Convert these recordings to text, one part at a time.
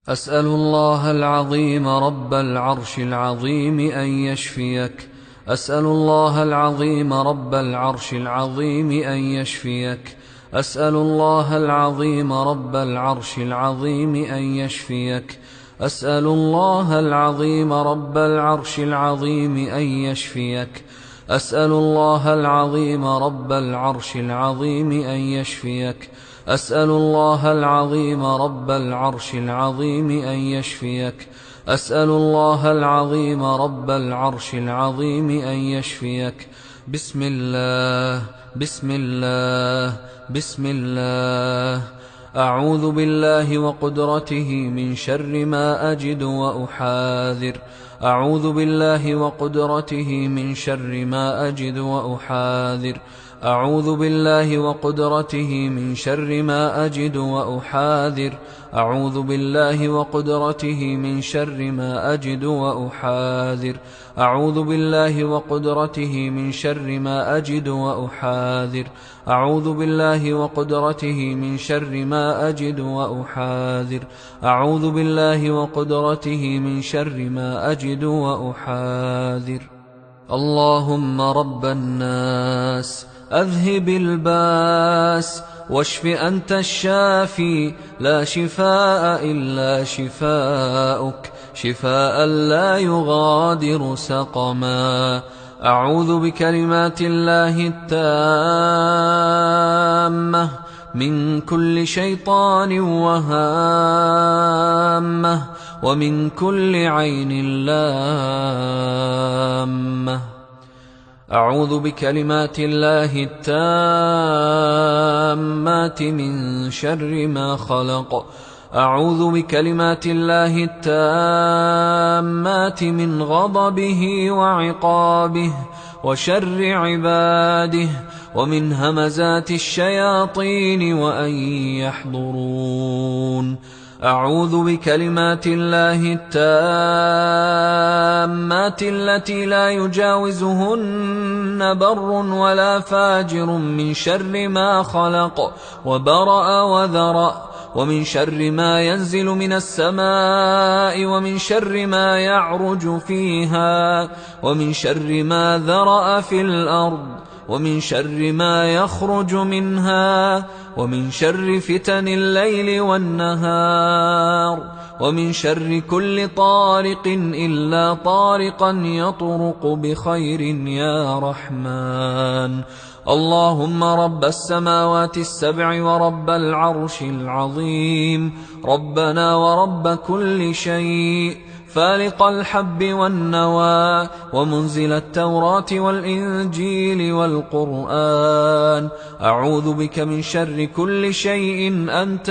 أسأل الله العظيم رب العرش العظيم أن يشفيك. أسأل الله العظيم رب العرش العظيم أن يشفيك. أسأل الله العظيم رب العرش العظيم أن يشفيك. أسأل الله العظيم رب العرش العظيم أن يشفيك. أسأل الله العظيم رب العرش العظيم أن يشفيك. أسأل الله العظيم رب العرش العظيم أن يشفيك. أسأل الله العظيم رب العرش العظيم أن يشفيك. بسم الله بسم الله بسم الله. أعوذ بالله وقدرته من شر ما أجد وأحاذر. أعوذ بالله وقدرته من شر ما أجد وأحاذر. أعوذ بالله وقدرته من شر ما أجد وأحاذر. أعوذ بالله وقدرته من شر ما أجد وأحاذر. أعوذ بالله وقدرته من شر ما أجد وأحاذر. أعوذ بالله وقدرته من شر ما أجد وأحاذر. أعوذ بالله وقدرته من شر ما أجد وأحاذر. اللهم رب الناس أذهب الباس واشف أنت الشافي لا شفاء إلا شفاؤك شفاء لا يغادر سقما. أعوذ بكلمات الله التامة من كل شيطان وهامة ومن كل عين لامة. أعوذ بكلمات الله التامات من شر ما خلق. أعوذ بكلمات الله التامات من غضبه وعقابه وشر عباده ومن همزات الشياطين وأن يحضرون. أعوذ بكلمات الله التامات التي لا يجاوزهن بر ولا فاجر من شر ما خلق وبرأ وذرأ ومن شر ما ينزل من السماء ومن شر ما يعرج فيها ومن شر ما ذرأ في الأرض ومن شر ما يخرج منها ومن شر فتن الليل والنهار ومن شر كل طارق إلا طارقا يطرق بخير يا رحمن. اللهم رب السماوات السبع ورب العرش العظيم ربنا ورب كل شيء فالق الحب والنوى ومنزل التوراة والإنجيل والقرآن. أعوذ بك من شر كل شيء أنت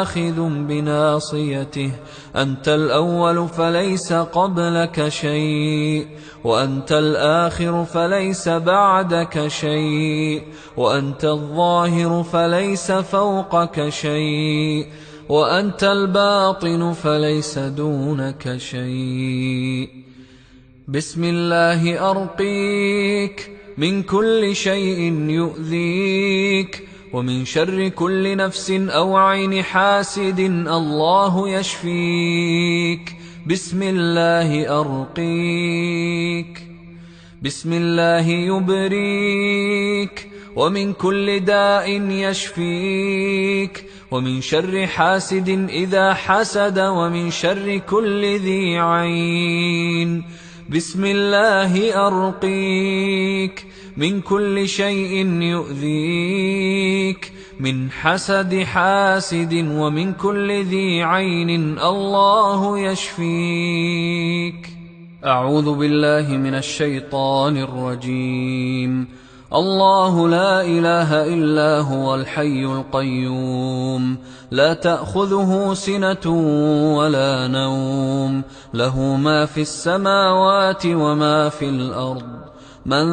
آخذ بناصيته. أنت الأول فليس قبلك شيء وأنت الآخر فليس بعدك شيء وأنت الظاهر فليس فوقك شيء وأنت الباطن فليس دونك شيء. بسم الله أرقيك من كل شيء يؤذيك ومن شر كل نفس أو عين حاسد الله يشفيك. بسم الله أرقيك. بسم الله يبريك ومن كل داء يشفيك ومن شر حاسد إذا حسد ومن شر كل ذي عين. بسم الله أرقيك من كل شيء يؤذيك من حسد حاسد ومن كل ذي عين الله يشفيك. أعوذ بالله من الشيطان الرجيم. الله لا إله إلا هو الحي القيوم لا تأخذه سنة ولا نوم له ما في السماوات وما في الأرض. من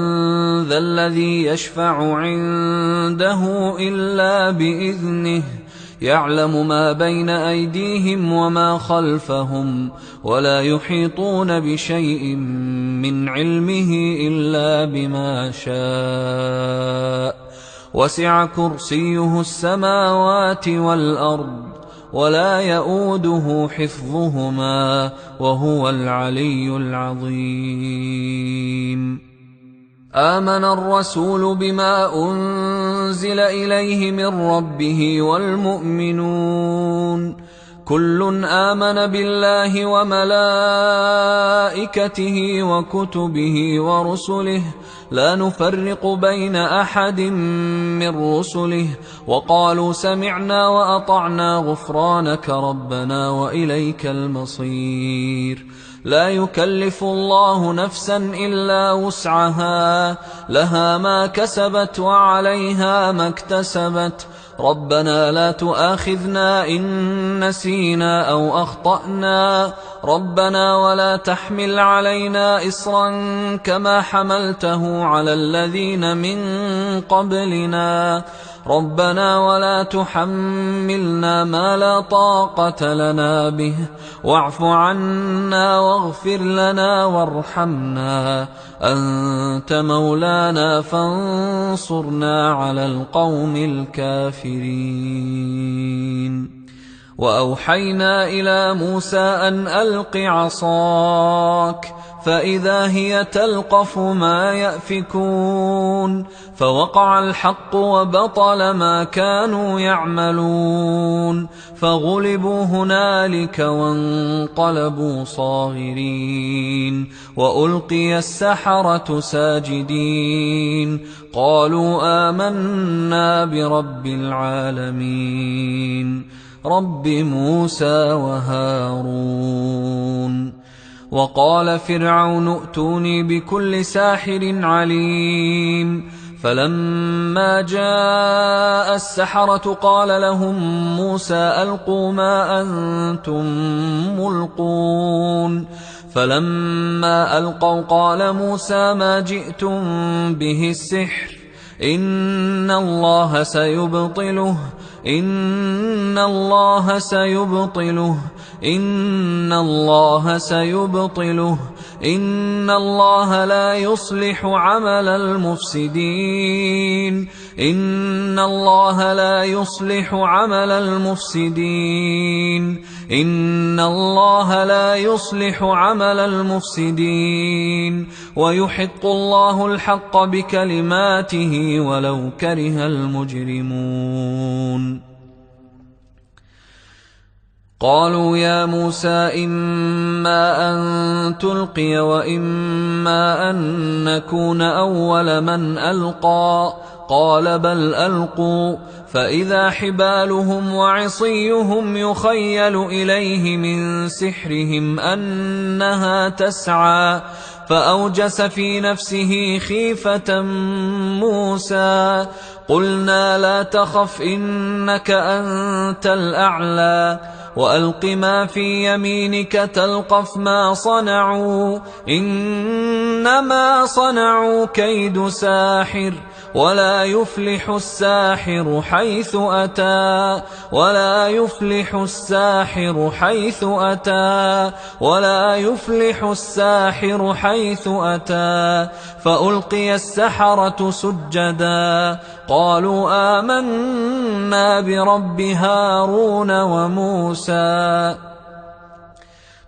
ذا الذي يشفع عنده إلا بإذنه يعلم ما بين أيديهم وما خلفهم ولا يحيطون بشيء من علمه إلا بما شاء. وسع كرسيه السماوات والأرض ولا يئوده حفظهما وهو العلي العظيم. آمن الرسول بما أنزل إليه من ربه والمؤمنون كل آمن بالله وملائكته وكتبه ورسله لا نفرق بين أحد من رسله وقالوا سمعنا وأطعنا غفرانك ربنا وإليك المصير. لا يكلف الله نفسا إلا وسعها لها ما كسبت وعليها ما اكتسبت ربنا لا تؤاخذنا إن نسينا أو أخطأنا ربنا ولا تحمل علينا إصرا كما حملته على الذين من قبلنا ربنا ولا تحملنا ما لا طاقة لنا به واعف عنا واغفر لنا وارحمنا أنت مولانا فانصرنا على القوم الكافرين. وأوحينا إلى موسى أن ألق عصاك فإذا هي تلقف ما يأفكون فوقع الحق وبطل ما كانوا يعملون فغلبوا هنالك وانقلبوا صاغرين وألقي السحرة ساجدين قالوا آمنا برب العالمين رب موسى وهارون. وقال فرعون ائتوني بكل ساحر عليم فلما جاء السحرة قال لهم موسى ألقوا ما أنتم ملقون فلما ألقوا قال موسى ما جئتم به السحر إن الله سيبطله إن الله سيبطله إن الله سيبطله إن الله لا يصلح عمل المفسدين إن الله لا يصلح عمل المفسدين إن الله لا يصلح عمل المفسدين ويحق الله الحق بكلماته ولو كره المجرمون. قالوا يا موسى إما أن تلقي وإما أن نكون أول من ألقى قال بل ألقوا فإذا حبالهم وعصيهم يخيل إليه من سحرهم أنها تسعى فأوجس في نفسه خيفة موسى قلنا لا تخف إنك أنت الأعلى وألق ما في يمينك تلقف ما صنعوا إنما صنعوا كيد ساحر ولا يفلح الساحر حيث أتى ولا يفلح الساحر حيث أتى ولا يفلح الساحر حيث أتى فألقي السحرة سجدا قالوا آمنا برب هارون وموسى.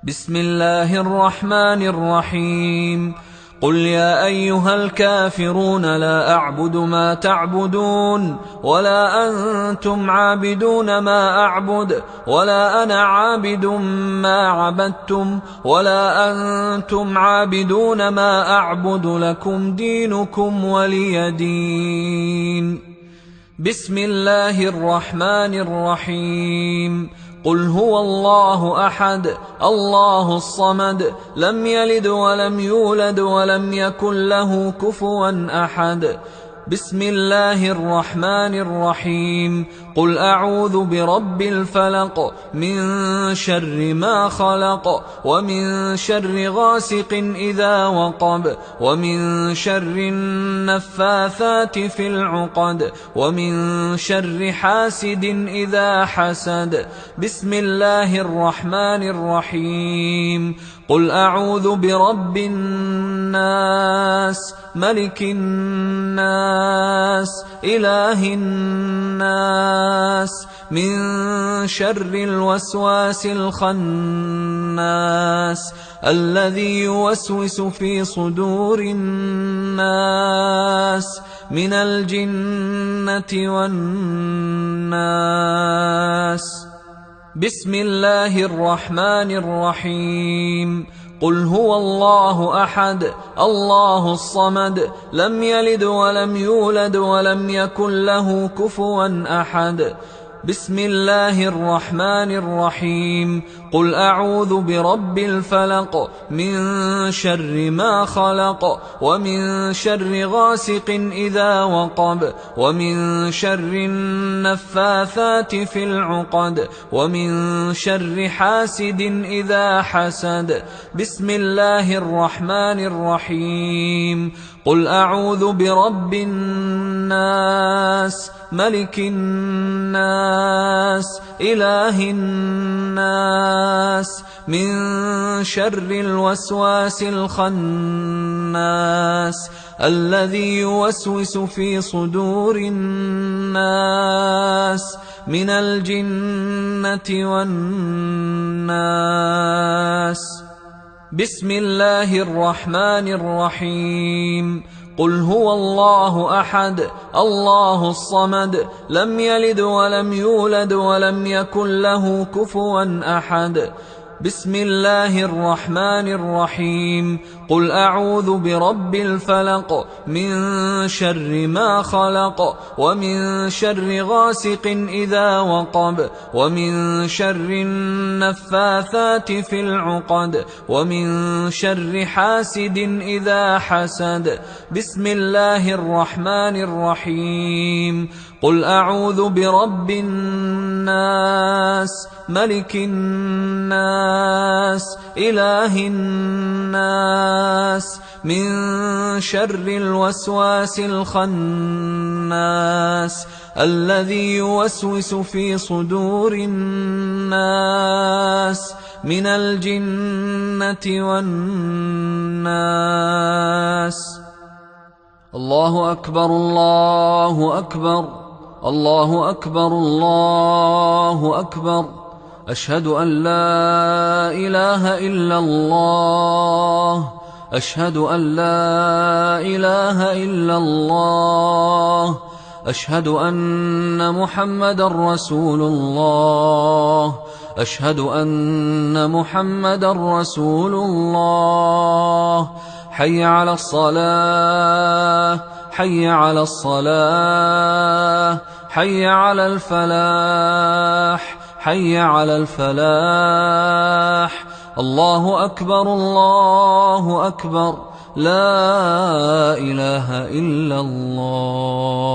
بسم الله الرحمن الرحيم قل يا أيها الكافرون لا أعبد ما تعبدون ولا أنتم عابدون ما أعبد ولا أنا عابد ما عبدتم ولا أنتم عابدون ما أعبد لكم دينكم ولي دين. بسم الله الرحمن الرحيم قل هو الله أحد الله الصمد لم يلد ولم يولد ولم يكن له كفوا أحد. بسم الله الرحمن الرحيم قل أعوذ برب الفلق من شر ما خلق ومن شر غاسق إذا وقب ومن شر النفاثات في العقد ومن شر حاسد إذا حسد. بسم الله الرحمن الرحيم قل أعوذ برب الناس ملك الناس إله الناس من شر الوسواس الخناس الذي يوسوس في صدور الناس من الجنة والناس. بسم الله الرحمن الرحيم. قل هو الله أحد الله الصمد لم يلد ولم يولد ولم يكن له كفوا أحد. بسم الله الرحمن الرحيم. قل أعوذ برب الفلق من شر ما خلق ومن شر غاسق إذا وقب ومن شر النفاثات في العقد ومن شر حاسد إذا حسد. بسم الله الرحمن الرحيم. قل أعوذ برب الناس ملك الناس إله الناس من شر الوسواس الخناس الذي يوسوس في صدور الناس من الجنة والناس. بسم الله الرحمن الرحيم. قل هو الله أحد الله الصمد لم يلد ولم يولد ولم يكن له كفوا أحد. بسم الله الرحمن الرحيم. قل أعوذ برب الفلق من شر ما خلق ومن شر غاسق إذا وقب ومن شر النفاثات في العقد ومن شر حاسد إذا حسد. بسم الله الرحمن الرحيم. قل أعوذ برب الناس ملك الناس إله الناس من شر الوسواس الخناس الذي يوسوس في صدور الناس من الجنة والناس. الله أكبر الله أكبر الله أكبر الله أكبر. أشهد أن لا إله إلا الله أشهد أن لا إله إلا الله أشهد أن محمدا رسول الله أشهد أن محمدا رسول الله. حي على الصلاة حي على الصلاة حي على الفلاح حي على الفلاح. الله أكبر الله أكبر لا إله إلا الله.